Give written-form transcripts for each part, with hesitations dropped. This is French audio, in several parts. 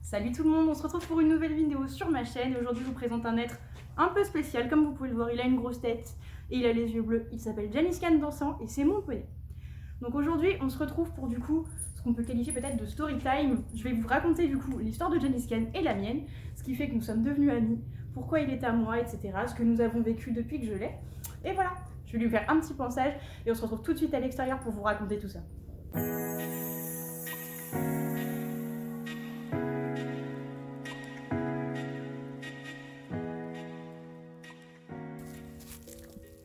Salut tout le monde, on se retrouve pour une nouvelle vidéo sur ma chaîne et aujourd'hui je vous présente un être un peu spécial. Comme vous pouvez le voir, il a une grosse tête et il a les yeux bleus. Il s'appelle Janiscan Dansant et c'est mon poney. Donc aujourd'hui on se retrouve pour du coup ce qu'on peut qualifier peut-être de story time. Je vais vous raconter du coup l'histoire de Janiscan et la mienne, ce qui fait que nous sommes devenus amis, pourquoi il est à moi, etc. Ce que nous avons vécu depuis que je l'ai. Et voilà, je vais lui faire un petit pensage et on se retrouve tout de suite à l'extérieur pour vous raconter tout ça.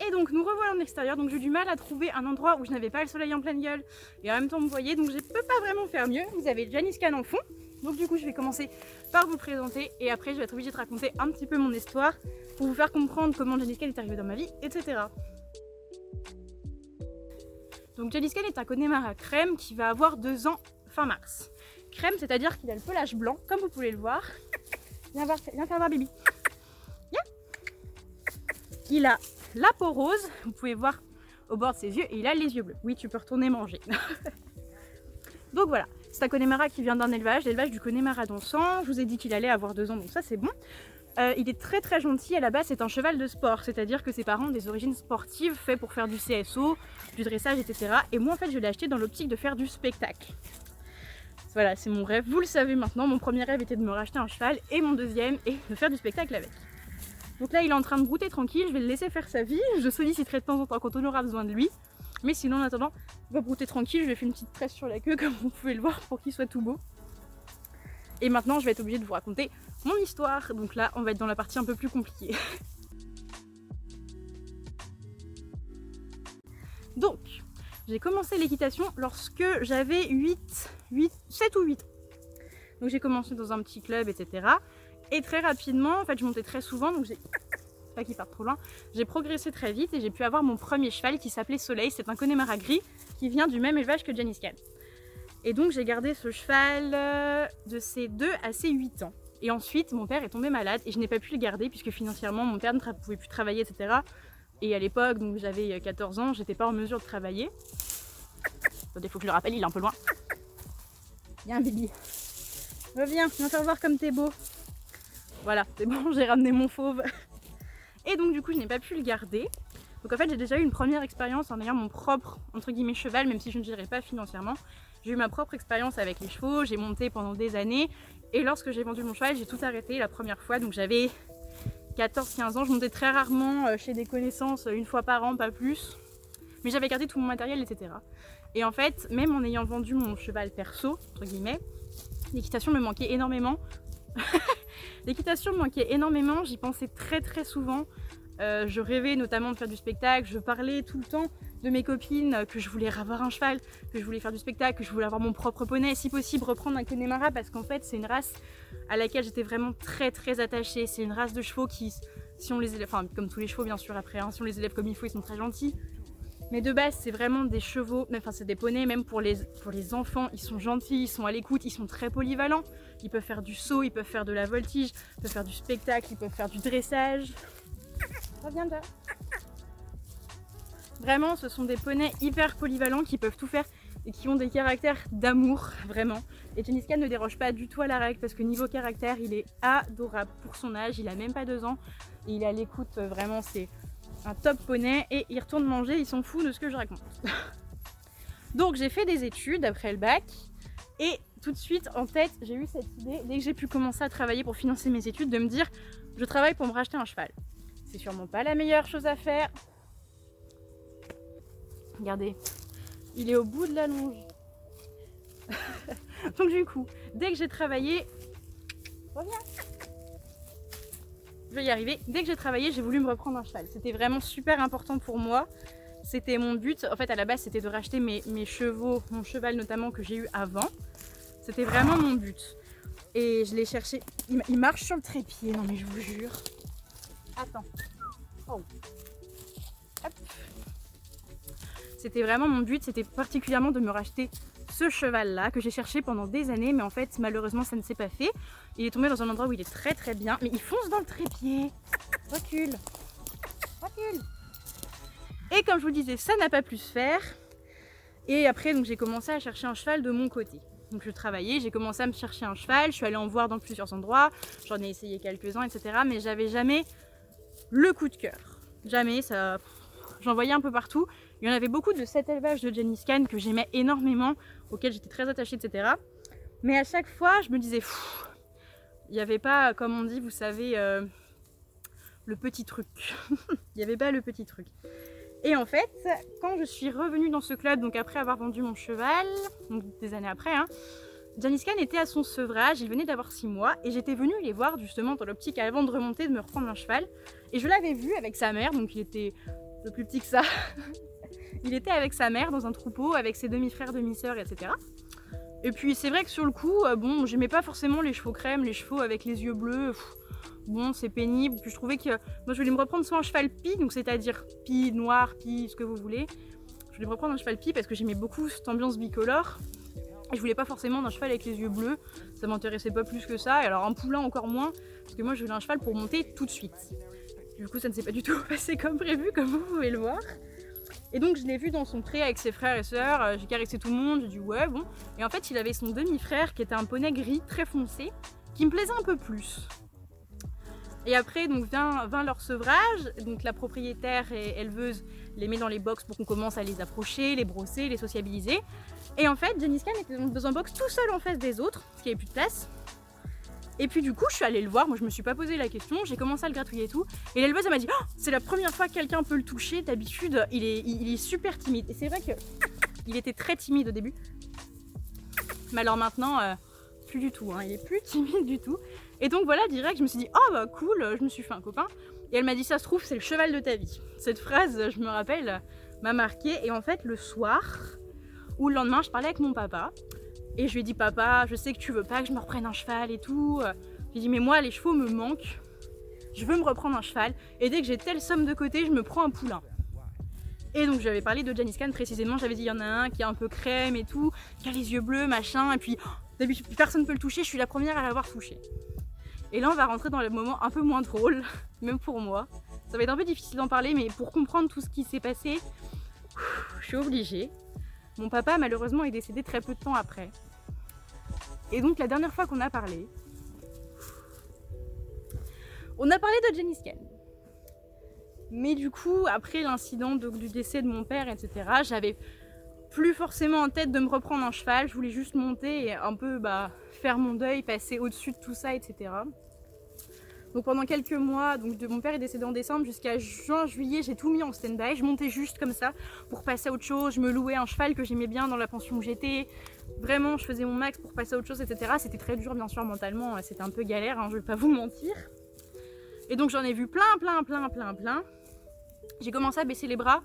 Et donc nous revoilà en extérieur, donc j'ai eu du mal à trouver un endroit où je n'avais pas le soleil en pleine gueule et en même temps me voyez, donc je ne peux pas vraiment faire mieux. Vous avez Janiscan en fond, donc du coup je vais commencer par vous le présenter et après je vais être obligée de raconter un petit peu mon histoire pour vous faire comprendre comment Janiscan est arrivé dans ma vie, etc. Donc Janiscan est un Connemara crème qui va avoir 2 ans fin mars. Crème, c'est-à-dire qu'il a le pelage blanc, comme vous pouvez le voir. Viens faire voir Bibi. Viens. Il a la peau rose, vous pouvez voir au bord de ses yeux, et il a les yeux bleus. Oui, tu peux retourner manger. Donc voilà, c'est un Connemara qui vient d'un élevage, l'élevage du Connemara dansant. Je vous ai dit qu'il allait avoir 2 ans, donc ça c'est bon. Il est très très gentil, à la base c'est un cheval de sport, c'est-à-dire que ses parents ont des origines sportives, fait pour faire du CSO, du dressage, etc. Et moi en fait je l'ai acheté dans l'optique de faire du spectacle. Voilà, c'est mon rêve, vous le savez maintenant, mon premier rêve était de me racheter un cheval, et mon deuxième est de faire du spectacle avec. Donc là il est en train de brouter tranquille, je vais le laisser faire sa vie, je solliciterai de temps en temps quand on aura besoin de lui. Mais sinon en attendant, il va brouter tranquille, je lui ai fait une petite tresse sur la queue comme vous pouvez le voir pour qu'il soit tout beau. Et maintenant je vais être obligée de vous raconter mon histoire, donc là on va être dans la partie un peu plus compliquée. Donc, j'ai commencé l'équitation lorsque j'avais 7 ou 8 ans. Donc j'ai commencé dans un petit club, etc. Et très rapidement, en fait je montais très souvent, donc j'ai... pas qu'il parte trop loin, j'ai progressé très vite et j'ai pu avoir mon premier cheval qui s'appelait Soleil, c'est un Connemara gris qui vient du même élevage que Janiscan. Et donc j'ai gardé ce cheval de ses 2 à ses 8 ans. Et ensuite mon père est tombé malade et je n'ai pas pu le garder puisque financièrement mon père ne pouvait plus travailler, etc. Et à l'époque, donc j'avais 14 ans, j'étais pas en mesure de travailler. Attendez, faut que je le rappelle, il est un peu loin. Viens Bibi, reviens, viens faire voir comme t'es beau. Voilà, c'est bon, j'ai ramené mon fauve. Et donc du coup je n'ai pas pu le garder. Donc en fait j'ai déjà eu une première expérience en ayant mon propre entre guillemets cheval, même si je ne dirais pas financièrement. J'ai eu ma propre expérience avec les chevaux, j'ai monté pendant des années et lorsque j'ai vendu mon cheval j'ai tout arrêté la première fois, donc j'avais 14-15 ans, je montais très rarement chez des connaissances une fois par an, pas plus. Mais j'avais gardé tout mon matériel, etc. Et en fait, même en ayant vendu mon cheval perso, entre guillemets, l'équitation me manquait énormément. L'équitation me manquait énormément, j'y pensais très très souvent. Je rêvais notamment de faire du spectacle, je parlais tout le temps de mes copines que je voulais avoir un cheval, que je voulais faire du spectacle, que je voulais avoir mon propre poney, si possible reprendre un Connemara parce qu'en fait c'est une race à laquelle j'étais vraiment très très attachée. C'est une race de chevaux qui, si on les élève, enfin comme tous les chevaux bien sûr après, hein, si on les élève comme il faut ils sont très gentils. Mais de base c'est vraiment des chevaux, enfin c'est des poneys même pour les enfants, ils sont gentils, ils sont à l'écoute, ils sont très polyvalents. Ils peuvent faire du saut, ils peuvent faire de la voltige, ils peuvent faire du spectacle, ils peuvent faire du dressage. Reviens là. Vraiment, ce sont des poneys hyper polyvalents qui peuvent tout faire et qui ont des caractères d'amour, vraiment. Et Janiscan ne déroge pas du tout à la règle parce que niveau caractère, il est adorable pour son âge. Il a même pas 2 ans et il est à l'écoute, vraiment, c'est un top poney et il retourne manger, il s'en fout de ce que je raconte. Donc j'ai fait des études après le bac et tout de suite en tête, j'ai eu cette idée, dès que j'ai pu commencer à travailler pour financer mes études, de me dire je travaille pour me racheter un cheval. C'est sûrement pas la meilleure chose à faire. Regardez, il est au bout de la longe. Donc du coup, dès que j'ai travaillé... Reviens. Je vais y arriver. Dès que j'ai travaillé, j'ai voulu me reprendre un cheval. C'était vraiment super important pour moi. C'était mon but. En fait, à la base, c'était de racheter mes chevaux, mon cheval notamment que j'ai eu avant. C'était vraiment mon but. Et je l'ai cherché. Il marche sur le trépied, non mais je vous jure. Attends. Oh. Hop. C'était vraiment mon but, c'était particulièrement de me racheter ce cheval-là que j'ai cherché pendant des années, mais en fait malheureusement ça ne s'est pas fait. Il est tombé dans un endroit où il est très très bien, mais il fonce dans le trépied. Recule. Recule. Et comme je vous disais, ça n'a pas pu se faire. Et après donc j'ai commencé à chercher un cheval de mon côté. Donc je travaillais, j'ai commencé à me chercher un cheval, je suis allée en voir dans plusieurs endroits, j'en ai essayé quelques-uns, etc. Mais j'avais jamais le coup de cœur. Jamais, ça... J'en voyais un peu partout. Il y en avait beaucoup de cet élevage de Genghis Khan que j'aimais énormément, auquel j'étais très attachée, etc. Mais à chaque fois, je me disais, il n'y avait pas, comme on dit, vous savez, le petit truc. Il n'y avait pas le petit truc. Et en fait, quand je suis revenue dans ce club, donc après avoir vendu mon cheval, donc des années après, hein, Genghis Khan était à son sevrage, il venait d'avoir 6 mois, et j'étais venue les voir justement dans l'optique avant de remonter, de me reprendre un cheval. Et je l'avais vu avec sa mère, donc il était un peu plus petit que ça. Il était avec sa mère dans un troupeau, avec ses demi-frères, demi-sœurs, etc. Et puis c'est vrai que sur le coup, bon, j'aimais pas forcément les chevaux crème, les chevaux avec les yeux bleus. Bon, c'est pénible. Puis je trouvais que moi je voulais me reprendre soit un cheval pie, donc c'est-à-dire pie, noir, pie, ce que vous voulez. Je voulais me reprendre un cheval pie parce que j'aimais beaucoup cette ambiance bicolore. Et je voulais pas forcément d'un cheval avec les yeux bleus, ça m'intéressait pas plus que ça. Et alors un poulain encore moins, parce que moi je voulais un cheval pour monter tout de suite. Du coup ça ne s'est pas du tout passé comme prévu, comme vous pouvez le voir. Et donc je l'ai vu dans son pré avec ses frères et sœurs, j'ai caressé tout le monde, j'ai dit ouais bon. Et en fait il avait son demi-frère qui était un poney gris très foncé, qui me plaisait un peu plus. Et après donc vint leur sevrage, donc la propriétaire et éleveuse les met dans les box pour qu'on commence à les approcher, les brosser, les sociabiliser. Et en fait Genghis Khan était dans un box tout seul en face des autres, parce qu'il n'y avait plus de place. Et puis du coup je suis allée le voir, moi je me suis pas posé la question, j'ai commencé à le gratouiller et tout. Et l'éleveuse elle m'a dit oh, c'est la première fois que quelqu'un peut le toucher, d'habitude il est super timide. Et c'est vrai que il était très timide au début. Mais alors maintenant, plus du tout, hein, il est plus timide du tout. Et donc voilà, direct je me suis dit oh bah cool, je me suis fait un copain. Et elle m'a dit ça se trouve c'est le cheval de ta vie. Cette phrase, je me rappelle, m'a marquée. Et en fait le soir ou le lendemain je parlais avec mon papa. Et je lui ai dit papa, je sais que tu veux pas que je me reprenne un cheval et tout. J'ai dit mais moi les chevaux me manquent, je veux me reprendre un cheval et dès que j'ai telle somme de côté je me prends un poulain. Et donc j'avais parlé de Genghis Khan précisément, j'avais dit il y en a un qui est un peu crème et tout, qui a les yeux bleus machin, et puis d'habitude personne ne peut le toucher, je suis la première à l'avoir touché. Et là on va rentrer dans le moment un peu moins drôle, même pour moi. Ça va être un peu difficile d'en parler, mais pour comprendre tout ce qui s'est passé, je suis obligée. Mon papa malheureusement est décédé très peu de temps après. Et donc la dernière fois qu'on a parlé, on a parlé de Genghis Khan. Mais du coup, après l'incident du décès de mon père, etc., j'avais plus forcément en tête de me reprendre un cheval. Je voulais juste monter et un peu faire mon deuil, passer au-dessus de tout ça, etc. Donc pendant quelques mois, donc mon père est décédé en décembre, jusqu'à juin, juillet, j'ai tout mis en stand-by. Je montais juste comme ça pour passer à autre chose. Je me louais un cheval que j'aimais bien dans la pension où j'étais. Vraiment, je faisais mon max pour passer à autre chose, etc. C'était très dur, bien sûr, mentalement. C'était un peu galère, hein, je vais pas vous mentir. Et donc j'en ai vu plein. J'ai commencé à baisser les bras.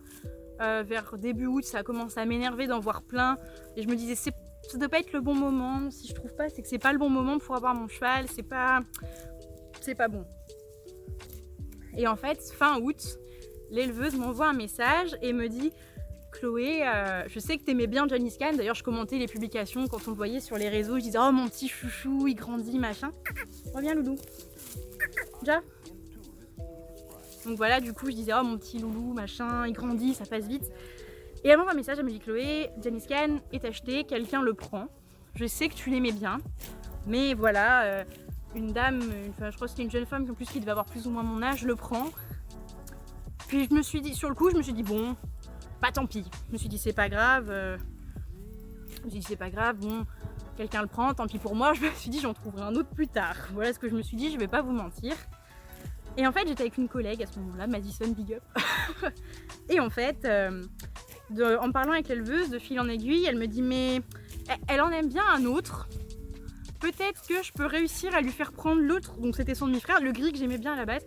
Vers début août, ça a commencé à m'énerver d'en voir plein. Et je me disais, ça doit pas être le bon moment. Si je trouve pas, c'est que c'est pas le bon moment pour avoir mon cheval. C'est pas bon. Et en fait, fin août, l'éleveuse m'envoie un message et me dit Chloé, je sais que t'aimais bien Genghis Khan. D'ailleurs, je commentais les publications quand on le voyait sur les réseaux. Je disais oh mon petit chouchou, il grandit, machin. Reviens loulou. Déjà. Donc voilà, du coup, je disais oh mon petit loulou, machin, il grandit, ça passe vite. Et elle m'envoie un message, elle me dit Chloé, Genghis Khan est acheté, quelqu'un le prend. Je sais que tu l'aimais bien, mais voilà. Une dame, je crois que c'était une jeune femme en plus qui devait avoir plus ou moins mon âge, le prend. Puis je me suis dit, sur le coup, je me suis dit bon, bah tant pis. Je me suis dit c'est pas grave. Bon, quelqu'un le prend, tant pis pour moi. Je me suis dit j'en trouverai un autre plus tard. Voilà ce que je me suis dit, je vais pas vous mentir. Et en fait j'étais avec une collègue à ce moment-là, Madison Big Up. Et en fait, en parlant avec l'éleveuse de fil en aiguille, elle me dit mais elle en aime bien un autre. Peut-être que je peux réussir à lui faire prendre l'autre, donc c'était son demi-frère, le gris que j'aimais bien à la base.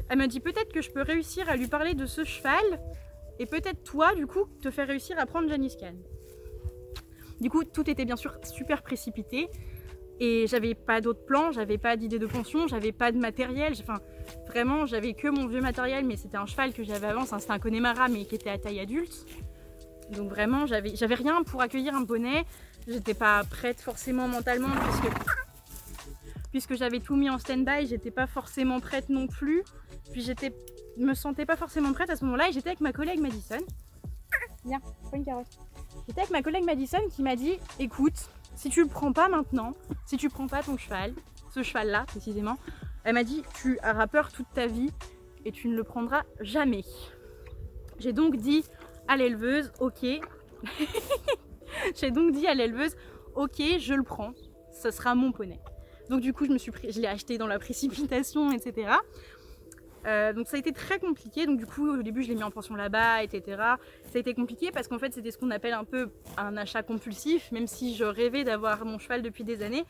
Elle m'a dit peut-être que je peux réussir à lui parler de ce cheval, et peut-être toi, du coup, te faire réussir à prendre Genghis Khan. Du coup, tout était bien sûr super précipité, et j'avais pas d'autres plans, j'avais pas d'idée de pension, j'avais pas de matériel, vraiment, j'avais que mon vieux matériel, mais c'était un cheval que j'avais avant, c'était un Connemara, mais qui était à taille adulte. Donc vraiment, j'avais rien pour accueillir un poney. J'étais pas prête forcément mentalement puisque j'avais tout mis en stand-by, j'étais pas forcément prête non plus. Puis me sentais pas forcément prête à ce moment-là et j'étais avec ma collègue Madison. Viens, prends une carotte. J'étais avec ma collègue Madison qui m'a dit écoute, si tu le prends pas maintenant, si tu prends pas ton cheval, ce cheval-là précisément, elle m'a dit tu auras peur toute ta vie et tu ne le prendras jamais. J'ai donc dit à l'éleveuse, ok. J'ai donc dit à l'éleveuse, ok, je le prends, ce sera mon poney. Donc du coup, je l'ai acheté dans la précipitation, etc. Donc ça a été très compliqué. Donc du coup, au début, je l'ai mis en pension là-bas, etc. Ça a été compliqué parce qu'en fait, c'était ce qu'on appelle un peu un achat compulsif. Même si je rêvais d'avoir mon cheval depuis des années,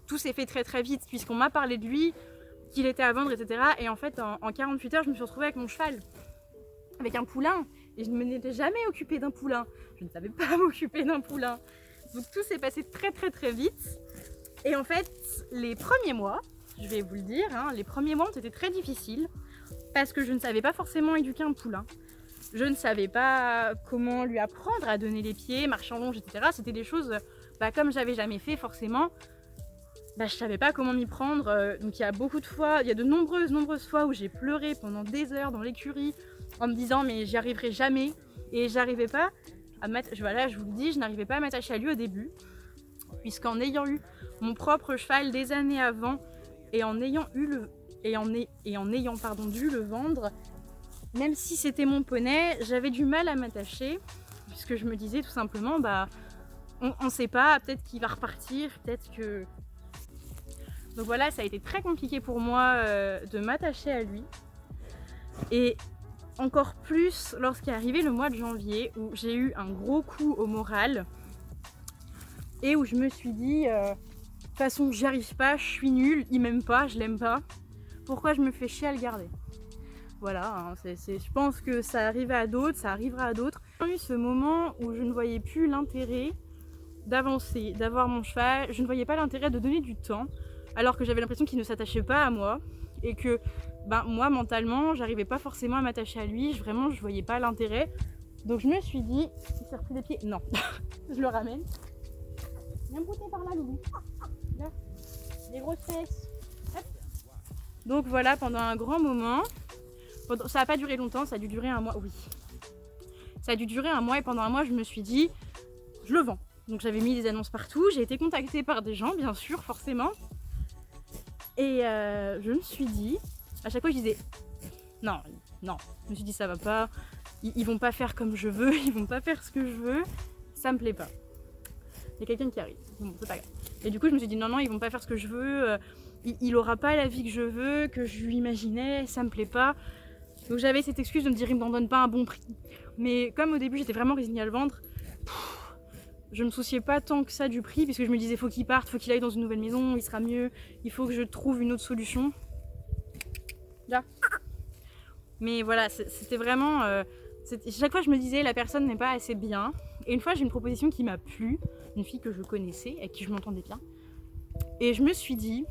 tout s'est fait très très vite puisqu'on m'a parlé de lui, qu'il était à vendre, etc. Et en fait, en 48 heures, je me suis retrouvée avec mon cheval, avec un poulain. Et je ne m'étais jamais occupée d'un poulain. Je ne savais pas m'occuper d'un poulain. Donc tout s'est passé très très très vite. Et en fait, les premiers mois, je vais vous le dire, hein, les premiers mois ont été très difficiles parce que je ne savais pas forcément éduquer un poulain. Je ne savais pas comment lui apprendre à donner les pieds, marcher en longe, etc. C'était des choses, comme j'avais jamais fait forcément, je savais pas comment m'y prendre. Donc il y a beaucoup de fois, il y a de nombreuses fois où j'ai pleuré pendant des heures dans l'écurie en me disant mais j'y arriverai jamais. Et j'arrivais pas à voilà, je vous le dis, je n'arrivais pas à m'attacher à lui au début, puisqu'en ayant eu mon propre cheval des années avant et en ayant dû le vendre, même si c'était mon poney, j'avais du mal à m'attacher, puisque je me disais tout simplement, on sait pas, peut-être qu'il va repartir, peut-être que... Donc voilà, ça a été très compliqué pour moi de m'attacher à lui. Et encore plus lorsqu'est arrivé le mois de janvier, où j'ai eu un gros coup au moral, et où je me suis dit, de toute façon j'y arrive pas, je suis nulle, il m'aime pas, je l'aime pas, pourquoi je me fais chier à le garder? Voilà, hein, je pense que ça arrivait à d'autres, ça arrivera à d'autres. J'ai eu ce moment où je ne voyais plus l'intérêt d'avancer, d'avoir mon cheval, je ne voyais pas l'intérêt de donner du temps, alors que j'avais l'impression qu'il ne s'attachait pas à moi, et que moi mentalement j'arrivais pas forcément à m'attacher à lui, vraiment je voyais pas l'intérêt. Donc je me suis dit, il s'est repris les pieds, non, je le ramène. Viens me brouter par là, Loulou. Là, les grosses fesses. Hop. Donc voilà, pendant un grand moment, ça n'a pas duré longtemps, ça a dû durer un mois, oui. Ça a dû durer un mois et pendant un mois, je me suis dit, je le vends. Donc j'avais mis des annonces partout, j'ai été contactée par des gens, bien sûr, forcément. Et je me suis dit, à chaque fois je disais, non, je me suis dit ça va pas, ils vont pas faire comme je veux, ils vont pas faire ce que je veux, ça me plaît pas. Il y a quelqu'un qui arrive, bon, c'est pas grave. Et du coup je me suis dit non, ils vont pas faire ce que je veux, il aura pas la vie que je veux, que je lui imaginais, ça me plaît pas. Donc j'avais cette excuse de me dire il m'en donne pas un bon prix. Mais comme au début j'étais vraiment résignée à le vendre, je me souciais pas tant que ça du prix, puisque je me disais faut qu'il parte, faut qu'il aille dans une nouvelle maison, il sera mieux, il faut que je trouve une autre solution. Là. Mais voilà, c'était vraiment... chaque fois je me disais la personne n'est pas assez bien. Et une fois j'ai une proposition qui m'a plu, une fille que je connaissais, avec qui je m'entendais bien. Et je me suis dit,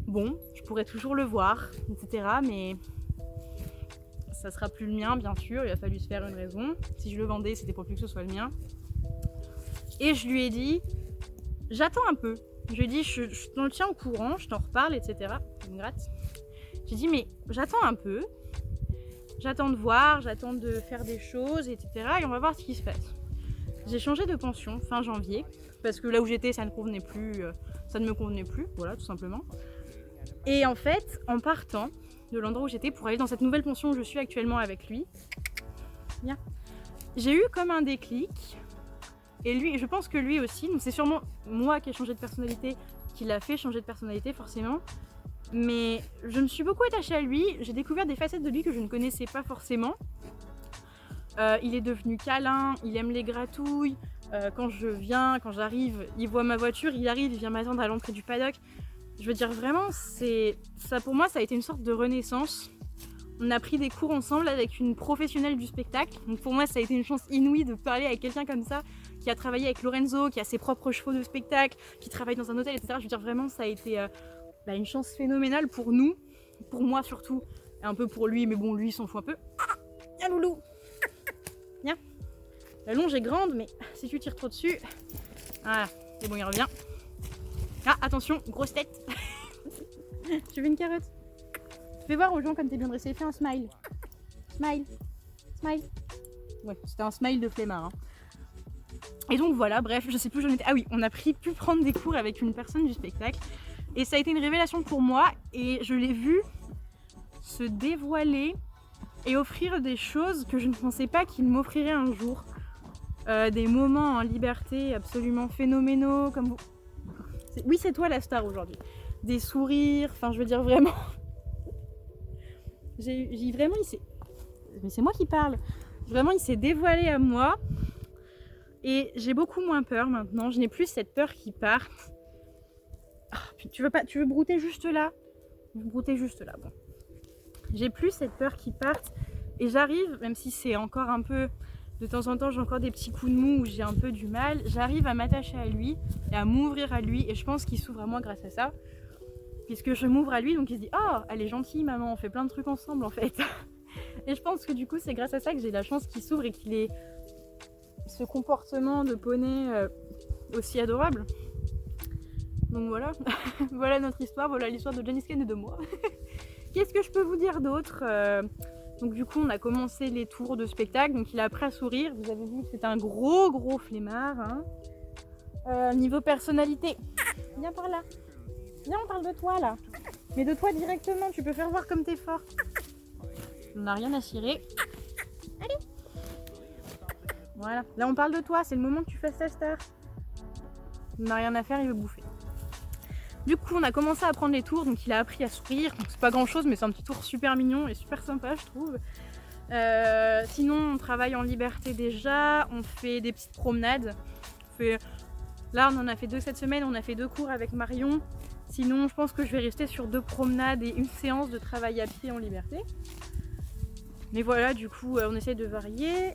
bon, je pourrais toujours le voir, etc. Mais ça sera plus le mien, bien sûr, il a fallu se faire une raison. Si je le vendais, c'était pour plus que ce soit le mien. Et je lui ai dit, j'attends un peu. Je lui ai dit, je t'en tiens au courant, je t'en reparle, etc. Il me gratte. J'ai dit, mais j'attends un peu. J'attends de voir, j'attends de faire des choses, etc. Et on va voir ce qui se passe. J'ai changé de pension fin janvier, parce que là où j'étais, ça ne me convenait plus, voilà, tout simplement. Et en fait, en partant de l'endroit où j'étais pour aller dans cette nouvelle pension où je suis actuellement avec lui, bien, j'ai eu comme un déclic. Et lui, je pense que lui aussi, donc c'est sûrement moi qui ai changé de personnalité, qui l'a fait changer de personnalité forcément. Mais je me suis beaucoup attachée à lui, j'ai découvert des facettes de lui que je ne connaissais pas forcément. Il est devenu câlin, il aime les gratouilles. Quand j'arrive, il voit ma voiture, il arrive, il vient m'attendre à l'entrée du paddock. Je veux dire vraiment, ça pour moi ça a été une sorte de renaissance. On a pris des cours ensemble avec une professionnelle du spectacle. Donc pour moi ça a été une chance inouïe de parler avec quelqu'un comme ça, qui a travaillé avec Lorenzo, qui a ses propres chevaux de spectacle, qui travaille dans un hôtel, etc. Je veux dire vraiment ça a été une chance phénoménale pour nous, pour moi surtout, et un peu pour lui, mais bon lui il s'en fout un peu. Viens Loulou. Viens. La longe est grande, mais si tu tires trop dessus, voilà, c'est bon il revient. Ah attention, grosse tête. Tu veux une carotte? Fais voir aux gens comme t'es bien dressé, fais un smile. Smile. Smile. Ouais, c'était un smile de flemmard. Hein. Et donc voilà, bref, je sais plus où j'en étais. Ah oui, on a pu prendre des cours avec une personne du spectacle. Et ça a été une révélation pour moi. Et je l'ai vu se dévoiler et offrir des choses que je ne pensais pas qu'il m'offrirait un jour. Des moments en liberté absolument phénoménaux. Comme vous... Oui, c'est toi la star aujourd'hui. Des sourires, enfin je veux dire vraiment... j'ai vraiment, mais c'est moi qui parle. Vraiment, il s'est dévoilé à moi. Et j'ai beaucoup moins peur maintenant. Je n'ai plus cette peur qui parte. Oh, tu veux brouter juste là? Brouter juste là, bon. J'ai plus cette peur qui parte. Et j'arrive, même si c'est encore un peu... De temps en temps, j'ai encore des petits coups de mou où j'ai un peu du mal. J'arrive à m'attacher à lui et à m'ouvrir à lui. Et je pense qu'il s'ouvre à moi grâce à ça. Puisque je m'ouvre à lui, donc il se dit « Oh, elle est gentille, maman, on fait plein de trucs ensemble, en fait. » Et je pense que du coup, c'est grâce à ça que j'ai la chance qu'il s'ouvre et qu'il ait ce comportement de poney aussi adorable. Donc voilà. Voilà notre histoire, voilà l'histoire de Janice Ken et de moi. Qu'est-ce que je peux vous dire d'autre? Donc du coup, on a commencé les tours de spectacle, donc il a appris à sourire. Vous avez vu que c'était un gros flemmard. Hein. Niveau personnalité, viens par là. Viens, on parle de toi là. Mais de toi directement, tu peux faire voir comme t'es fort. On n'a rien à cirer. Allez. Voilà, là on parle de toi, c'est le moment que tu fasses ta star. On n'a rien à faire, il veut bouffer. Du coup, on a commencé à prendre les tours, donc il a appris à sourire. Donc c'est pas grand chose, mais c'est un petit tour super mignon et super sympa, je trouve. Sinon, on travaille en liberté déjà. On fait des petites promenades. Là, on en a fait 2 cette semaine. On a fait 2 cours avec Marion. Sinon, je pense que je vais rester sur 2 promenades et une séance de travail à pied en liberté. Mais voilà, du coup, on essaie de varier.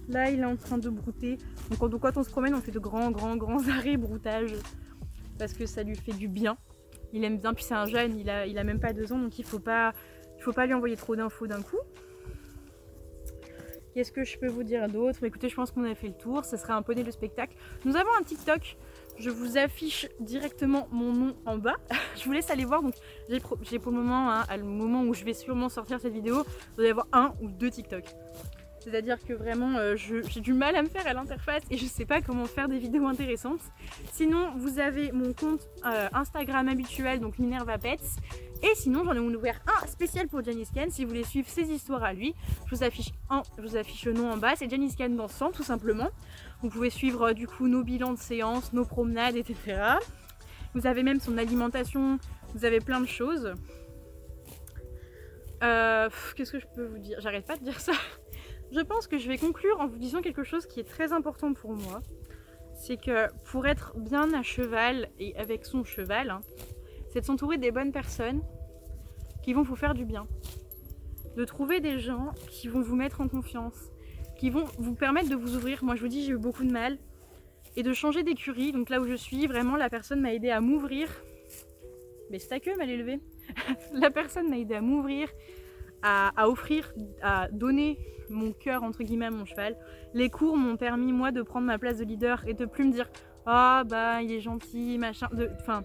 Là, il est en train de brouter. Donc quand on se promène, on fait de grands arrêts broutage. Parce que ça lui fait du bien. Il aime bien, puis c'est un jeune, il a même pas 2 ans, donc il faut pas lui envoyer trop d'infos d'un coup. Qu'est-ce que je peux vous dire d'autre? Écoutez, je pense qu'on a fait le tour, ça sera un poney de spectacle. Nous avons un TikTok, je vous affiche directement mon nom en bas. Je vous laisse aller voir, donc j'ai pour le moment, hein, à le moment où je vais sûrement sortir cette vidéo, vous allez avoir 1 ou 2 TikTok. C'est-à-dire que vraiment, j'ai du mal à me faire à l'interface et je sais pas comment faire des vidéos intéressantes. Sinon, vous avez mon compte Instagram habituel, donc Minerva Pets. Et sinon, j'en ai ouvert un spécial pour Janice Ken. Si vous voulez suivre ses histoires à lui, je vous affiche le nom en bas. C'est Janice Ken dans 100, tout simplement. Vous pouvez suivre du coup nos bilans de séances, nos promenades, etc. Vous avez même son alimentation. Vous avez plein de choses. Qu'est-ce que je peux vous dire? J'arrête pas de dire ça. Je pense que je vais conclure en vous disant quelque chose qui est très important pour moi. C'est que pour être bien à cheval et avec son cheval, hein, c'est de s'entourer des bonnes personnes qui vont vous faire du bien. De trouver des gens qui vont vous mettre en confiance, qui vont vous permettre de vous ouvrir. Moi je vous dis, j'ai eu beaucoup de mal. Et de changer d'écurie. Donc là où je suis, vraiment la personne m'a aidé à m'ouvrir. Mais c'est ta queue mal élevée. La personne m'a aidé à m'ouvrir, à offrir, à donner mon cœur entre guillemets à mon cheval. Les cours m'ont permis moi de prendre ma place de leader et de plus me dire ah bah il est gentil machin. Enfin,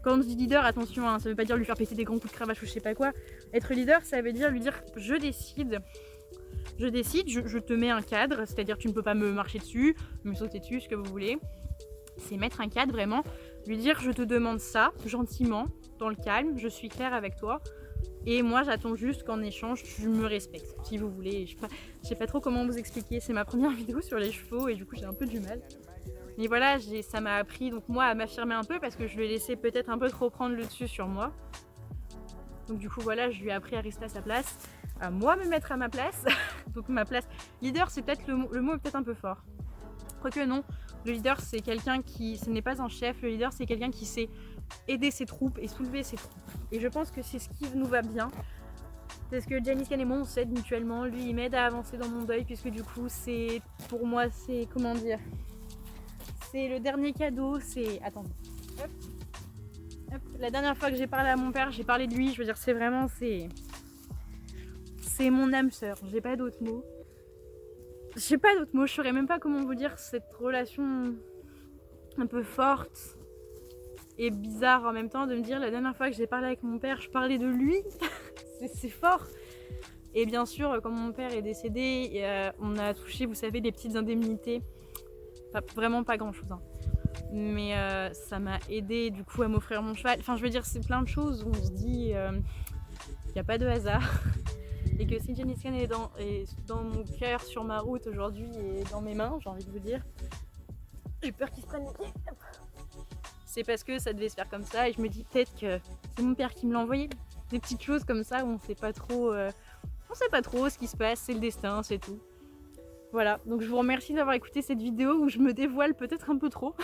quand on dit leader, attention, hein, ça veut pas dire lui faire péter des grands coups de cravache ou je sais pas quoi. Être leader, ça veut dire lui dire je décide, je te mets un cadre, c'est-à-dire tu ne peux pas me marcher dessus, me sauter dessus, ce que vous voulez. C'est mettre un cadre vraiment, lui dire je te demande ça gentiment, dans le calme, je suis claire avec toi. Et moi j'attends juste qu'en échange tu me respectes, si vous voulez. Je sais pas trop comment vous expliquer, c'est ma première vidéo sur les chevaux et du coup j'ai un peu du mal. Mais voilà, ça m'a appris donc moi à m'affirmer un peu parce que je lui ai laissé peut-être un peu trop prendre le dessus sur moi. Donc du coup voilà, je lui ai appris à rester à sa place, à moi me mettre à ma place. Donc ma place, leader c'est peut-être le mot est peut-être un peu fort. Quoique non, le leader c'est quelqu'un qui, ce n'est pas un chef, le leader c'est quelqu'un qui sait aider ses troupes et soulever ses troupes. Et je pense que c'est ce qui nous va bien. Parce que Janice Ken et moi on s'aide mutuellement, lui il m'aide à avancer dans mon deuil puisque du coup c'est, pour moi c'est, comment dire, c'est le dernier cadeau, c'est, attendez, hop, hop. La dernière fois que j'ai parlé à mon père, j'ai parlé de lui, je veux dire c'est vraiment, c'est mon âme sœur, j'ai pas d'autres mots. Je saurais même pas comment vous dire cette relation un peu forte et bizarre en même temps de me dire la dernière fois que j'ai parlé avec mon père, je parlais de lui. c'est fort. Et bien sûr, quand mon père est décédé, on a touché, vous savez, les petites indemnités Enfin, vraiment pas grand chose, hein. Mais ça m'a aidé du coup à m'offrir mon cheval. Enfin, je veux dire, c'est plein de choses où on se dit il n'y a pas de hasard. Et que si Janice Khan est dans mon cœur, sur ma route aujourd'hui et dans mes mains, j'ai envie de vous dire, j'ai peur qu'il se prenne les pieds. C'est parce que ça devait se faire comme ça et je me dis peut-être que c'est mon père qui me l'a envoyé. Des petites choses comme ça où on sait pas trop ce qui se passe, c'est le destin, c'est tout. Voilà, donc je vous remercie d'avoir écouté cette vidéo où je me dévoile peut-être un peu trop.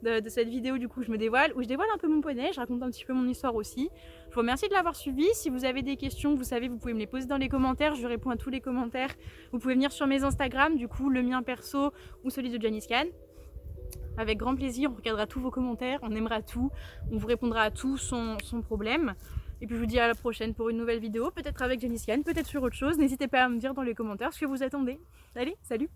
de cette vidéo du coup je me dévoile, où je dévoile un peu mon poney, je raconte un petit peu mon histoire aussi. Je vous remercie de l'avoir suivi. Si vous avez des questions, vous savez, vous pouvez me les poser dans les commentaires, je réponds à tous les commentaires. Vous pouvez venir sur mes Instagram, du coup le mien perso ou celui de Janice Khan. Avec grand plaisir, on regardera tous vos commentaires, on aimera tout, on vous répondra à tout sans problème. Et puis je vous dis à la prochaine pour une nouvelle vidéo, peut-être avec Janice Khan, peut-être sur autre chose. N'hésitez pas à me dire dans les commentaires ce que vous attendez. Allez, salut!